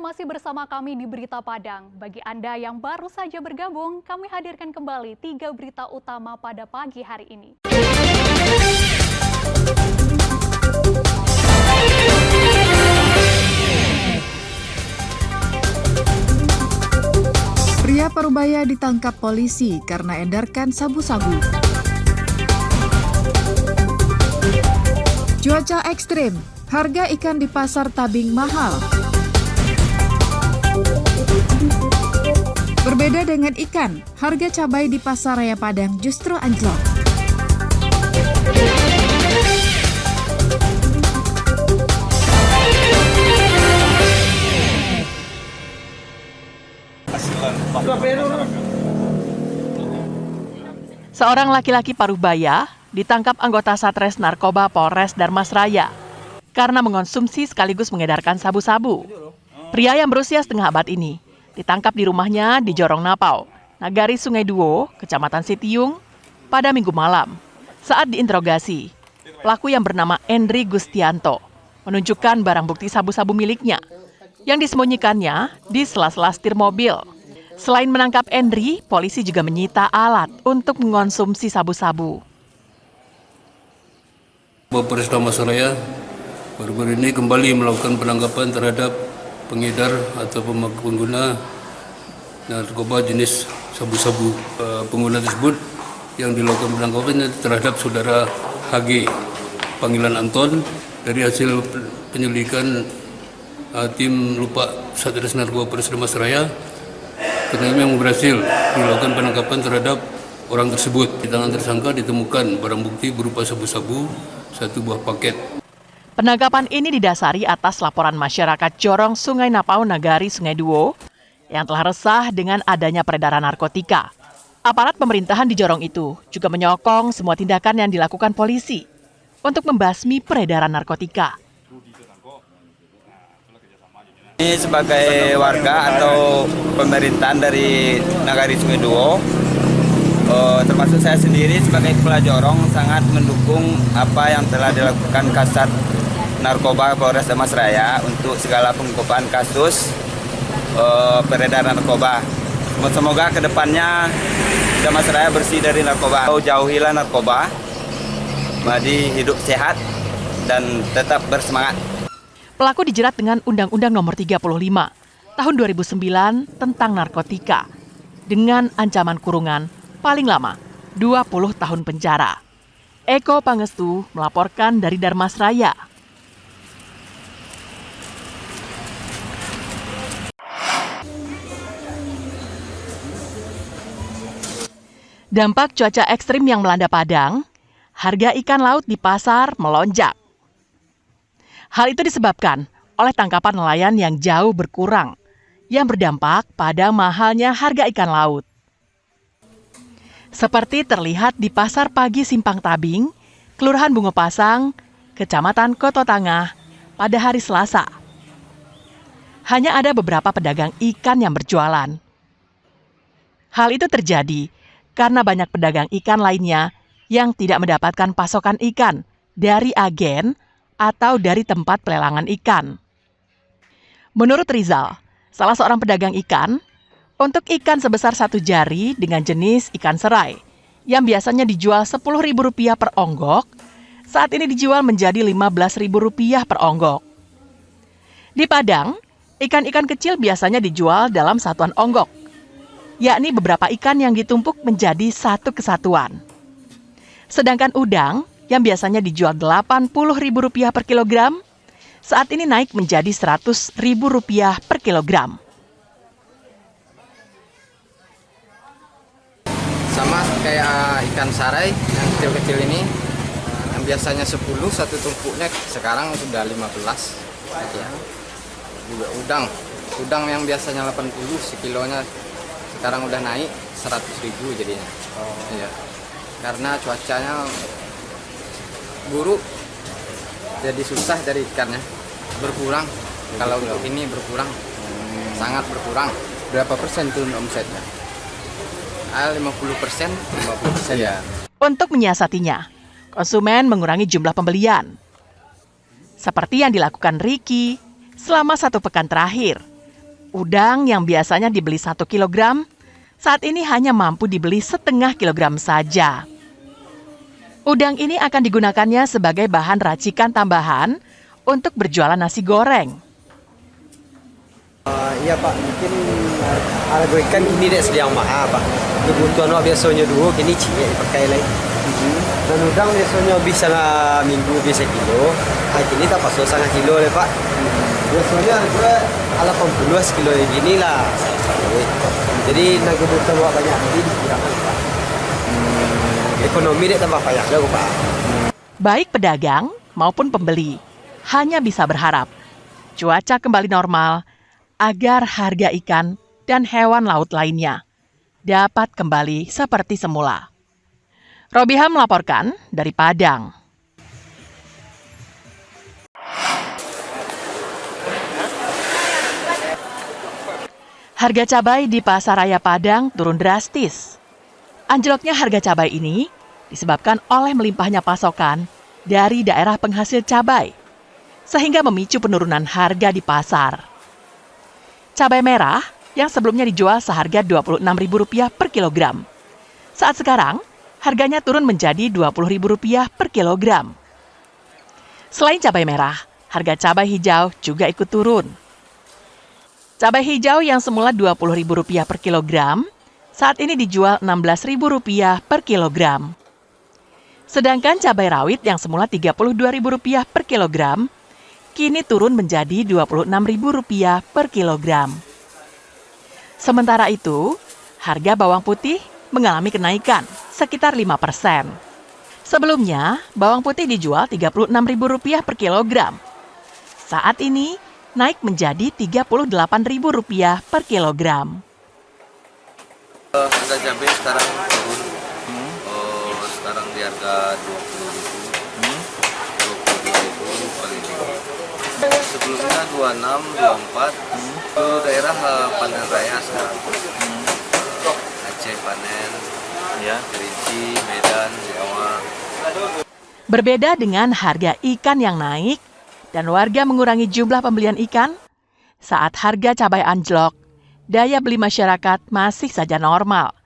masih bersama kami di Berita Padang. Bagi Anda yang baru saja bergabung, kami hadirkan kembali 3 berita utama pada pagi hari ini. Pria Parubaya ditangkap polisi karena edarkan sabu-sabu. Cuaca ekstrim, harga ikan di pasar Tabing mahal. Berbeda dengan ikan, harga cabai di Pasar Raya Padang justru anjlok. Seorang laki-laki Parubaya ditangkap anggota Satres Narkoba Polres Darmasraya karena mengonsumsi sekaligus mengedarkan sabu-sabu. Pria yang berusia setengah abad ini ditangkap di rumahnya di Jorong Napau, Nagari Sungai Duo, Kecamatan Sitiung, pada Minggu malam. Saat diinterogasi, pelaku yang bernama Endri Gustianto menunjukkan barang bukti sabu-sabu miliknya yang disembunyikannya di sela-sela setir mobil. Selain menangkap Endri, polisi juga menyita alat untuk mengonsumsi sabu-sabu. Polres Darmasraya baru-baru ini kembali melakukan penangkapan terhadap pengedar atau pengguna narkoba jenis sabu-sabu. Pengguna tersebut yang dilakukan penangkapan terhadap saudara HG, panggilan Anton. Dari hasil penyelidikan tim Lupa Satres Narkoba Polres Darmasraya, ternyata yang berhasil dilakukan penangkapan terhadap orang tersebut. Di tangan tersangka ditemukan barang bukti berupa sabu-sabu, 1 buah paket. Penangkapan ini didasari atas laporan masyarakat Jorong Sungai Napau Nagari Sungai Duo yang telah resah dengan adanya peredaran narkotika. Aparat pemerintahan di Jorong itu juga menyokong semua tindakan yang dilakukan polisi untuk membasmi peredaran narkotika. Ini sebagai warga atau pemerintahan dari Nagari Sungai Duo, termasuk saya sendiri sebagai kepala Jorong sangat mendukung apa yang telah dilakukan Kasat Narkoba Polres Darmasraya untuk segala pengungkapan kasus peredaran narkoba. Semoga kedepannya Darmasraya bersih dari narkoba. Jauhilah narkoba, mari hidup sehat dan tetap bersemangat. Pelaku dijerat dengan Undang-Undang Nomor 35 Tahun 2009 tentang narkotika dengan ancaman kurungan paling lama 20 tahun penjara. Eko Pangestu melaporkan dari Darmasraya. Dampak cuaca ekstrim yang melanda Padang, harga ikan laut di pasar melonjak. Hal itu disebabkan oleh tangkapan nelayan yang jauh berkurang, yang berdampak pada mahalnya harga ikan laut. Seperti terlihat di Pasar Pagi Simpang Tabing, Kelurahan Bungo Pasang, Kecamatan Koto Tangah, pada hari Selasa. Hanya ada beberapa pedagang ikan yang berjualan. Hal itu terjadi karena banyak pedagang ikan lainnya yang tidak mendapatkan pasokan ikan dari agen atau dari tempat pelelangan ikan. Menurut Rizal, salah seorang pedagang ikan, untuk ikan sebesar 1 jari dengan jenis ikan serai, yang biasanya dijual Rp10.000 per onggok, saat ini dijual menjadi Rp15.000 per onggok. Di Padang, ikan-ikan kecil biasanya dijual dalam satuan onggok, yakni beberapa ikan yang ditumpuk menjadi satu kesatuan. Sedangkan udang yang biasanya dijual Rp80.000 per kilogram, saat ini naik menjadi Rp100.000 per kilogram. Sama kayak ikan sarai yang kecil-kecil ini, yang biasanya 10 satu tumpuknya, sekarang sudah 15. Ya. Juga udang yang biasanya 80 sekilonya, sekarang udah naik 100.000 jadinya. Iya. Karena cuacanya buruk, jadi susah dari ikannya, berkurang. Kalau untuk ini berkurang, sangat berkurang. Berapa persen turun omsetnya? 50%. Ya. Untuk menyiasatinya, konsumen mengurangi jumlah pembelian. Seperti yang dilakukan Ricky selama 1 pekan terakhir, Udang yang biasanya dibeli 1 kilogram, saat ini hanya mampu dibeli setengah kilogram saja. Udang ini akan digunakannya sebagai bahan racikan tambahan untuk berjualan nasi goreng. Iya Pak, mungkin harga ikan kini tidak sedang mahal Pak. Kebutuhan biasanya dulu, kini cie pakai lagi. Dan udang biasanya bisa minggu bisa kilo, kini tak pasal setengah kilo le Pak. Biasanya harga ala 80 kilo gini lah. Jadi nak kebutuhan banyak nanti dikurangkan Pak. Ekonomi dia tambah payah lah Pak. Baik pedagang maupun pembeli hanya bisa berharap cuaca kembali normal agar harga ikan dan hewan laut lainnya dapat kembali seperti semula. Robiha melaporkan dari Padang. Harga cabai di Pasar Raya Padang turun drastis. Anjloknya harga cabai ini disebabkan oleh melimpahnya pasokan dari daerah penghasil cabai, sehingga memicu penurunan harga di pasar. Cabai merah yang sebelumnya dijual seharga Rp26.000 per kilogram, saat sekarang harganya turun menjadi Rp20.000 per kilogram. Selain cabai merah, harga cabai hijau juga ikut turun. Cabai hijau yang semula Rp20.000 per kilogram, saat ini dijual Rp16.000 per kilogram. Sedangkan cabai rawit yang semula Rp32.000 per kilogram, kini turun menjadi Rp26.000 per kilogram. Sementara itu, harga bawang putih mengalami kenaikan sekitar 5%. Sebelumnya, bawang putih dijual Rp36.000 per kilogram. Saat ini, naik menjadi Rp38.000 per kilogram. Harga cabai sekarang turun. Sekarang di harga Rp22.000 paling tinggi. Sebelumnya 26, 24. Itu daerah panen raya sekarang. Aceh panen, Kerinci, Medan, Jawa. Berbeda dengan harga ikan yang naik dan warga mengurangi jumlah pembelian ikan, saat harga cabai anjlok, daya beli masyarakat masih saja normal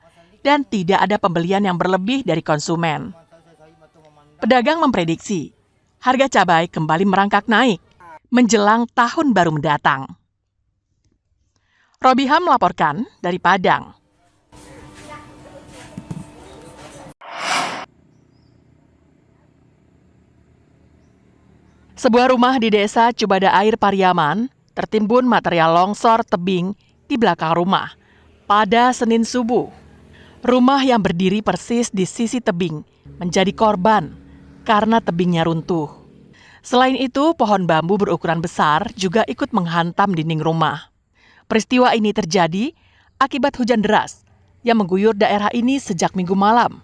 dan tidak ada pembelian yang berlebih dari konsumen. Pedagang memprediksi harga cabai kembali merangkak naik menjelang tahun baru mendatang. Robiha melaporkan dari Padang. Sebuah rumah di desa Cubada Air Pariaman tertimbun material longsor tebing di belakang rumah pada Senin subuh. Rumah yang berdiri persis di sisi tebing menjadi korban karena tebingnya runtuh. Selain itu, pohon bambu berukuran besar juga ikut menghantam dinding rumah. Peristiwa ini terjadi akibat hujan deras yang mengguyur daerah ini sejak Minggu malam.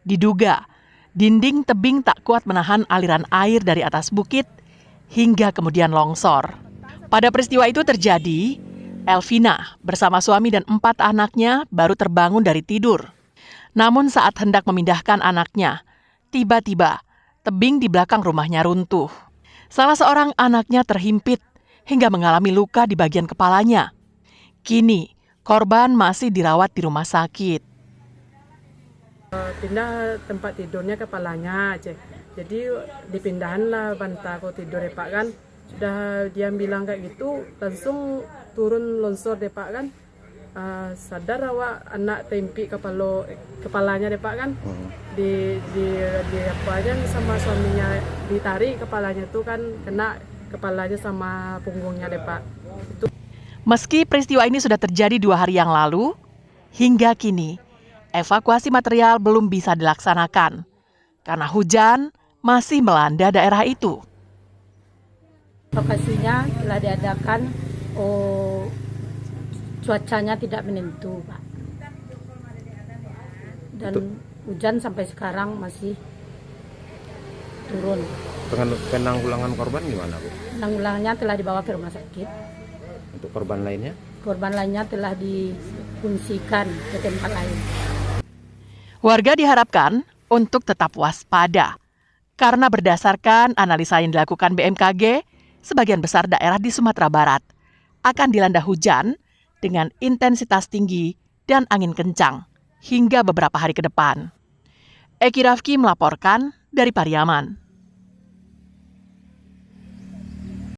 Diduga, dinding tebing tak kuat menahan aliran air dari atas bukit hingga kemudian longsor. Pada peristiwa itu terjadi, Elvina bersama suami dan 4 anaknya baru terbangun dari tidur. Namun saat hendak memindahkan anaknya, tiba-tiba tebing di belakang rumahnya runtuh. Salah seorang anaknya terhimpit hingga mengalami luka di bagian kepalanya. Kini, korban masih dirawat di rumah sakit. Pindah tempat tidurnya kepalanya aja. Jadi dipindahanlah bantal tidur Pak kan. Sudah dia bilang kayak gitu, langsung turun longsor Pak kan. Sadar awak anak tempi kepalanya Pak kan. Di apa aja sama suaminya ditarik kepalanya tuh kan kena kepalanya sama punggungnya Pak. Itu. Meski peristiwa ini sudah terjadi 2 hari yang lalu, hingga kini evakuasi material belum bisa dilaksanakan karena hujan masih melanda daerah itu. Lokasinya telah diadakan, cuacanya tidak menentu, Pak. Dan hujan sampai sekarang masih turun. Penanggulangan korban gimana, Bu? Penanggulangannya telah dibawa ke rumah sakit. Untuk korban lainnya? Korban lainnya telah difungsikan ke tempat lain. Warga diharapkan untuk tetap waspada, karena berdasarkan analisa yang dilakukan BMKG, sebagian besar daerah di Sumatera Barat akan dilanda hujan dengan intensitas tinggi dan angin kencang hingga beberapa hari ke depan. Eki Rafki melaporkan dari Pariaman.